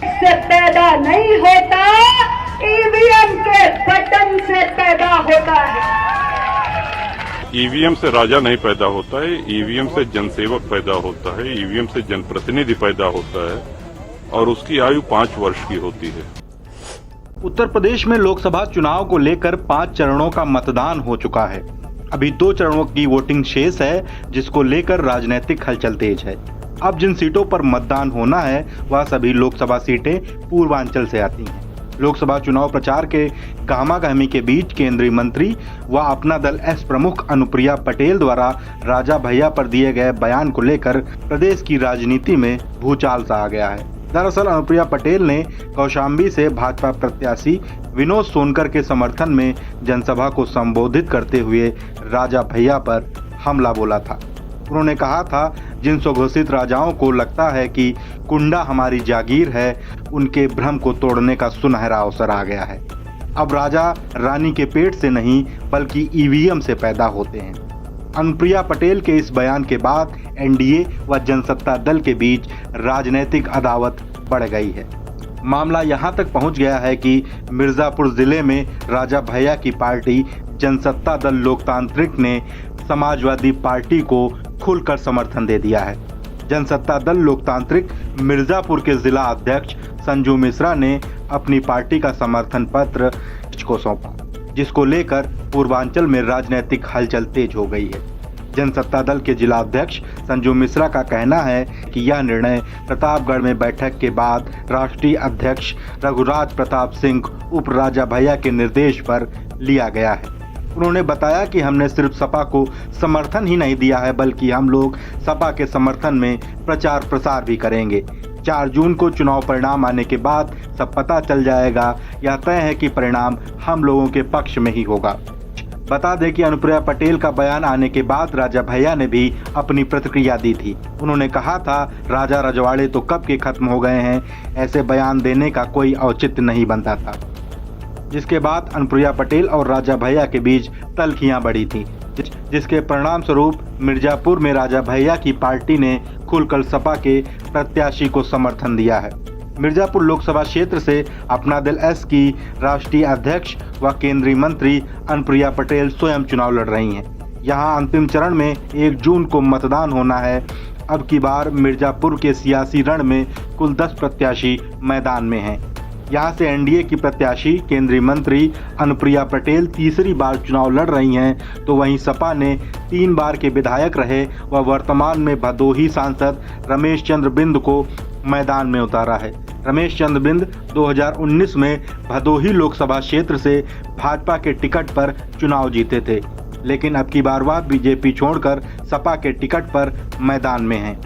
से पैदा नहीं होता, ईवीएम के बटन से पैदा होता है। ईवीएम से राजा नहीं पैदा होता है, ईवीएम से जनसेवक पैदा होता है, ईवीएम से जनप्रतिनिधि पैदा होता है और उसकी आयु 5 वर्ष की होती है। उत्तर प्रदेश में लोकसभा चुनाव को लेकर 5 चरणों का मतदान हो चुका है। अभी 2 चरणों की वोटिंग शेष है, जिसको लेकर राजनीतिक हलचल तेज है। अब जिन सीटों पर मतदान होना है वह सभी लोकसभा सीटें पूर्वांचल से आती हैं। लोकसभा चुनाव प्रचार के गहमागहमी के बीच केंद्रीय मंत्री व अपना दल एस प्रमुख अनुप्रिया पटेल द्वारा राजा भैया पर दिए गए बयान को लेकर प्रदेश की राजनीति में भूचाल सा आ गया है। दरअसल अनुप्रिया पटेल ने कौशाम्बी से भाजपा प्रत्याशी विनोद सोनकर के समर्थन में जनसभा को संबोधित करते हुए राजा भैया पर हमला बोला था। उन्होंने कहा था, जिन स्वघोषित राजाओं को लगता है कि कुंडा हमारी जागीर है, उनके भ्रम को तोड़ने का सुनहरा अवसर आ गया है। अब राजा रानी के पेट से नहीं बल्कि ईवीएम से पैदा होते हैं। अनुप्रिया पटेल के इस बयान के बाद एनडीए व जनसत्ता दल के बीच राजनीतिक अदावत बढ़ गई है। मामला यहां तक पहुंच गया है कि मिर्जापुर जिले में राजा भैया की पार्टी जनसत्ता दल लोकतांत्रिक ने समाजवादी पार्टी को खुलकर समर्थन दे दिया है। जनसत्ता दल लोकतांत्रिक मिर्जापुर के जिला अध्यक्ष संजू मिश्रा ने अपनी पार्टी का समर्थन पत्र को सौंपा, जिसको लेकर पूर्वांचल में राजनीतिक हलचल तेज हो गई है। जनसत्ता दल के जिला अध्यक्ष संजू मिश्रा का कहना है कि यह निर्णय प्रतापगढ़ में बैठक के बाद राष्ट्रीय अध्यक्ष रघुराज प्रताप सिंह उप राजा भैया के निर्देश पर लिया गया है। उन्होंने बताया कि हमने सिर्फ सपा को समर्थन ही नहीं दिया है, बल्कि हम लोग सपा के समर्थन में प्रचार प्रसार भी करेंगे। 4 जून को चुनाव परिणाम आने के बाद सब पता चल जाएगा। यह तय है कि परिणाम हम लोगों के पक्ष में ही होगा। बता दें कि अनुप्रिया पटेल का बयान आने के बाद राजा भैया ने भी अपनी प्रतिक्रिया दी थी। उन्होंने कहा था, राजा रजवाड़े तो कब के खत्म हो गए हैं, ऐसे बयान देने का कोई औचित्य नहीं बनता था। जिसके बाद अनुप्रिया पटेल और राजा भैया के बीच तल्खियां बढ़ी थी, जिसके परिणाम स्वरूप मिर्जापुर में राजा भैया की पार्टी ने खुलकर सपा के प्रत्याशी को समर्थन दिया है। मिर्जापुर लोकसभा क्षेत्र से अपना दल एस की राष्ट्रीय अध्यक्ष व केंद्रीय मंत्री अनुप्रिया पटेल स्वयं चुनाव लड़ रही हैं। यहां अंतिम चरण में 1 जून को मतदान होना है। अब की बार मिर्जापुर के सियासी रण में कुल 10 प्रत्याशी मैदान में हैं। यहाँ से एनडीए की प्रत्याशी केंद्रीय मंत्री अनुप्रिया पटेल तीसरी बार चुनाव लड़ रही हैं, तो वहीं सपा ने 3 बार के विधायक रहे व वर्तमान में भदोही सांसद रमेश चंद्र बिंद को मैदान में उतारा है। रमेश चंद्र बिंद 2019 में भदोही लोकसभा क्षेत्र से भाजपा के टिकट पर चुनाव जीते थे, लेकिन अब की बार वह बीजेपी छोड़कर सपा के टिकट पर मैदान में हैं।